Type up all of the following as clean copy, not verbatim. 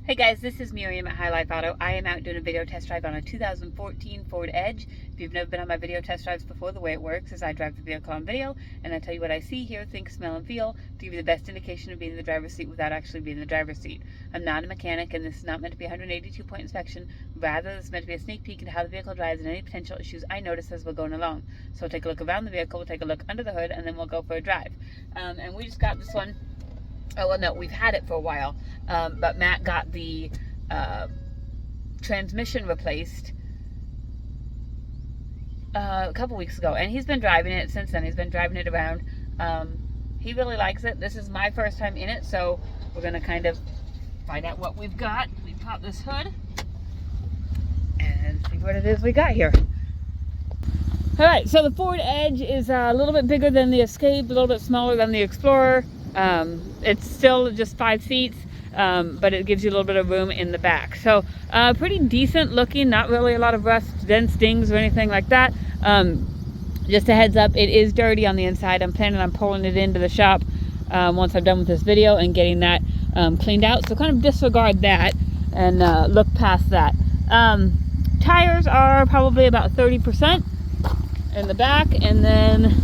Hey guys, this is Miriam at High Life Auto. I am out doing a video test drive on a 2014 Ford Edge. If you've never been on my video test drives before, the way it works is I drive the vehicle on video and I tell you what I see, hear, think, smell, and feel to give you the best indication of being in the driver's seat without actually being in the driver's seat. I'm not a mechanic and this is not meant to be a 182-point inspection. Rather, this is meant to be a sneak peek into how the vehicle drives and any potential issues I notice as we're going along. So we'll take a look around the vehicle, we'll take a look under the hood, and then we'll go for a drive. And we just got this one. Oh, well, no, we've had it for a while, but Matt got the transmission replaced a couple weeks ago, and he's been driving it since then. He's been driving it around. He really likes it. This is my first time in it, so we're gonna kind of find out what we've got. We pop this hood and see what it is we got here. All right, so the Ford Edge is a little bit bigger than the Escape, a little bit smaller than the Explorer. It's still just 5 seats. But it gives you a little bit of room in the back. So pretty decent looking, not really a lot of rust, dents, dings, or anything like that. Just a heads up, it is dirty on the inside. I'm planning on pulling it into the shop once I'm done with this video and getting that cleaned out. So kind of disregard that and look past that. Tires are probably about 30% in the back, and then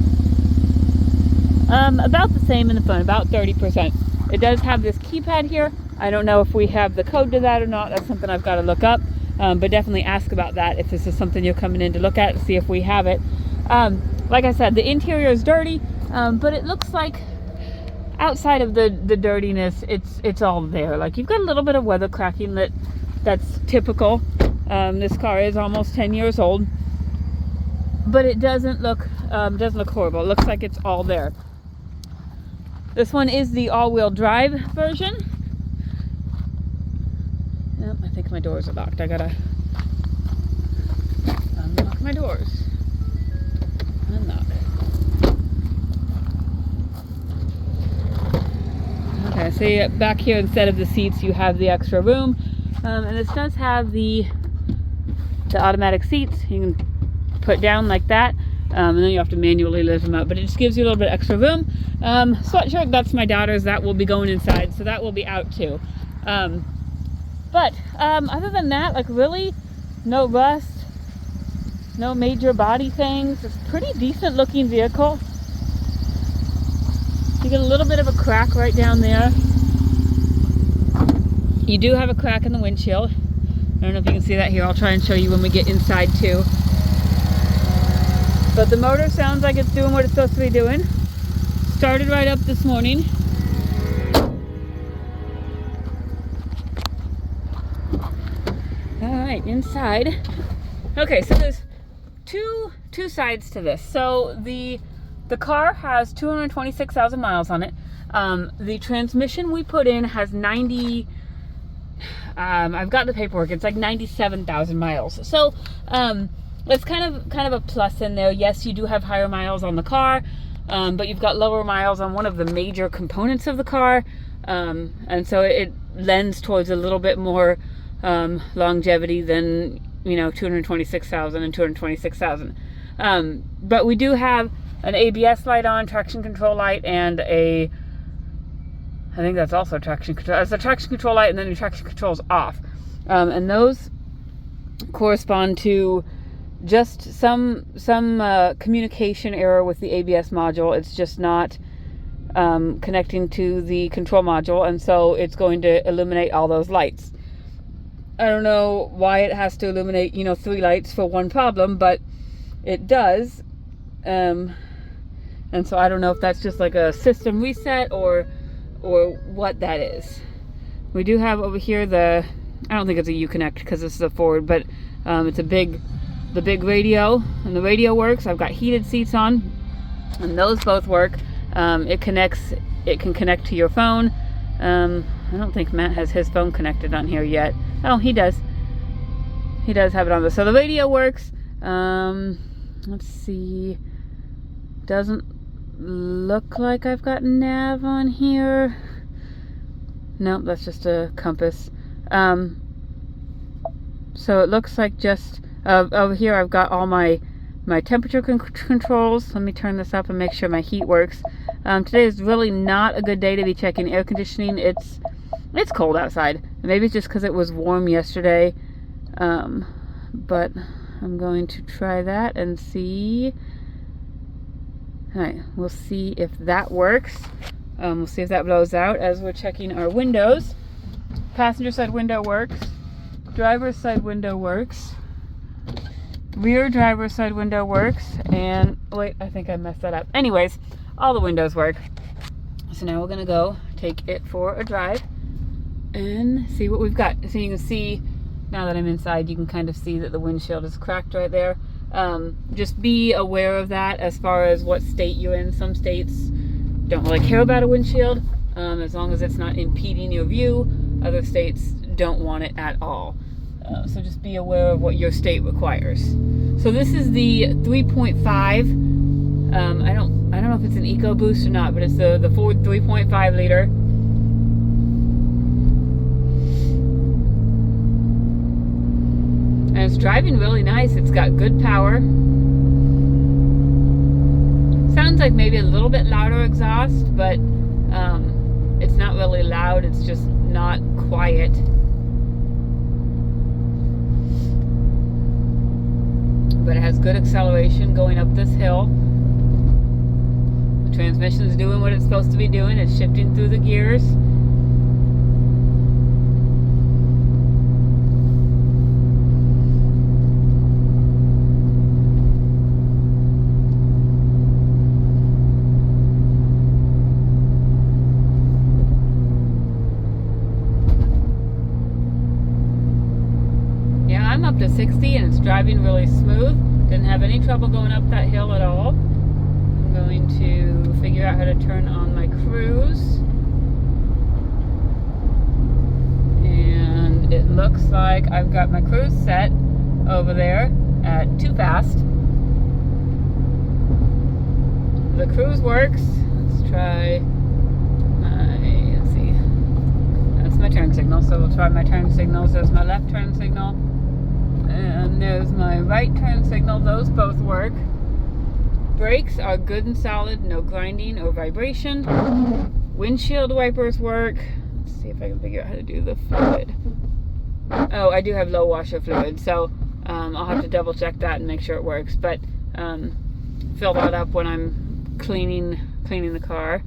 about the same in the front, about 30%. It does have this keypad here. I don't know if we have the code to that or not. That's something I've got to look up. But definitely ask about that if this is something you're coming in to look at, see if we have it. Like I said, the interior is dirty, but it looks like outside of the dirtiness, it's all there. Like, you've got a little bit of weather cracking that's typical. This car is almost 10 years old, but it doesn't look horrible. It looks like it's all there. This one is the all-wheel drive version. Oh, I think my doors are locked. I gotta unlock my doors. Unlock. Okay, so back here, instead of the seats, you have the extra room. And this does have the automatic seats. You can put down like that. And then you have to manually lift them up, but it just gives you a little bit extra room. Sweatshirt, that's my daughter's. That will be going inside, so that will be out too. But other than that, like, really no rust, no major body things. It's a pretty decent looking vehicle. You get a little bit of a crack right down there. You do have a crack in the windshield. I don't know if you can see that here. I'll try and show you when we get inside too. But the motor sounds like it's doing what it's supposed to be doing. Started right up this morning. All right, inside. Okay, so there's two sides to this. So the car has 226,000 miles on it. The transmission we put in has 90. I've got the paperwork. It's like 97,000 miles. So it's kind of a plus in there. Yes, you do have higher miles on the car, but you've got lower miles on one of the major components of the car, and so it lends towards a little bit more longevity than, 226,000 and 226,000. But we do have an ABS light on, traction control light, and I think that's also traction control. It's a traction control light, and then the traction control's off, and those correspond to just some communication error with the ABS module. It's just not connecting to the control module, and so it's going to illuminate all those lights. I don't know why it has to illuminate 3 lights for one problem, but it does. And so I don't know if that's just like a system reset or what that is. We do have over here I don't think it's a Uconnect because this is a Ford, but it's the big radio, and the radio works. I've got heated seats on, and those both work. It can connect to your phone. I don't think Matt has his phone connected on here yet. Oh, he does. He does have it on there. So the radio works. Let's see. Doesn't look like I've got nav on here. Nope, that's just a compass. So it looks like just over here I've got all my temperature controls. Let me turn this up and make sure my heat works. Today is really not a good day to be checking air conditioning. It's cold outside. Maybe it's just because it was warm yesterday. But I'm going to try that and see. All right, we'll see if that works. We'll see if that blows out as we're checking our windows. Passenger side window works. Driver's side window works. Rear driver's side window works. And wait, I think I messed that up. Anyways, all the windows work. So now we're gonna go take it for a drive and see what we've got. So you can see, now that I'm inside, you can kind of see that the windshield is cracked right there. Just be aware of that as far as what state you're in. Some states don't really care about a windshield as long as it's not impeding your view. Other states don't want it at all. So just be aware of what your state requires. So this is the 3.5. I don't know if it's an EcoBoost or not, but it's the Ford 3.5 liter. And it's driving really nice. It's got good power. Sounds like maybe a little bit louder exhaust, but it's not really loud. It's just not quiet. But it has good acceleration going up this hill. The transmission is doing what it's supposed to be doing. It's shifting through the gears. I'm up to 60 and it's driving really smooth. Didn't have any trouble going up that hill at all. I'm going to figure out how to turn on my cruise. And it looks like I've got my cruise set over there at too fast. The cruise works. Let's try let's see. That's my turn signal, so we'll try my turn signals. There's my left turn signal. And there's my right turn signal. Those both work. Brakes are good and solid, no grinding or vibration. Windshield wipers work. Let's see if I can figure out how to do the fluid. Oh, I do have low washer fluid, so I'll have to double check that and make sure it works. But fill that up when I'm cleaning the car.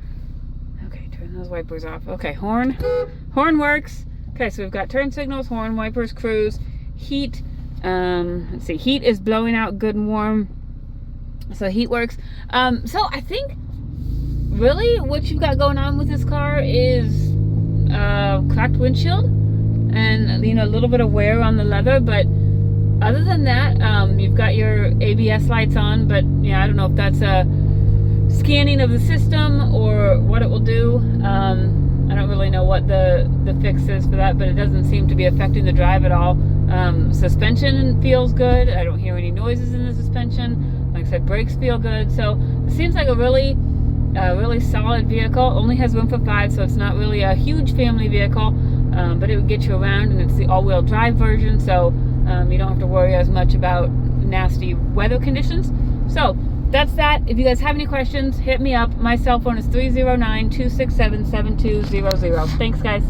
Okay, turn those wipers off. Okay, horn works. Okay, so we've got turn signals, horn, wipers, cruise, heat. Let's see, heat is blowing out good and warm, so heat works. So I think really what you've got going on with this car is cracked windshield and a little bit of wear on the leather, but other than that, you've got your ABS lights on, but yeah, I don't know if that's a scanning of the system or what it will do. I don't really know what the fix is for that, but it doesn't seem to be affecting the drive at all. Suspension feels good. I don't hear any noises in the suspension. Like I said, brakes feel good. So it seems like a really solid vehicle. Only has room for 5, so it's not really a huge family vehicle, but it would get you around, and it's the all-wheel drive version, so you don't have to worry as much about nasty weather conditions. So that's that. If you guys have any questions, hit me up. My cell phone is 309-267-7200. Thanks, guys.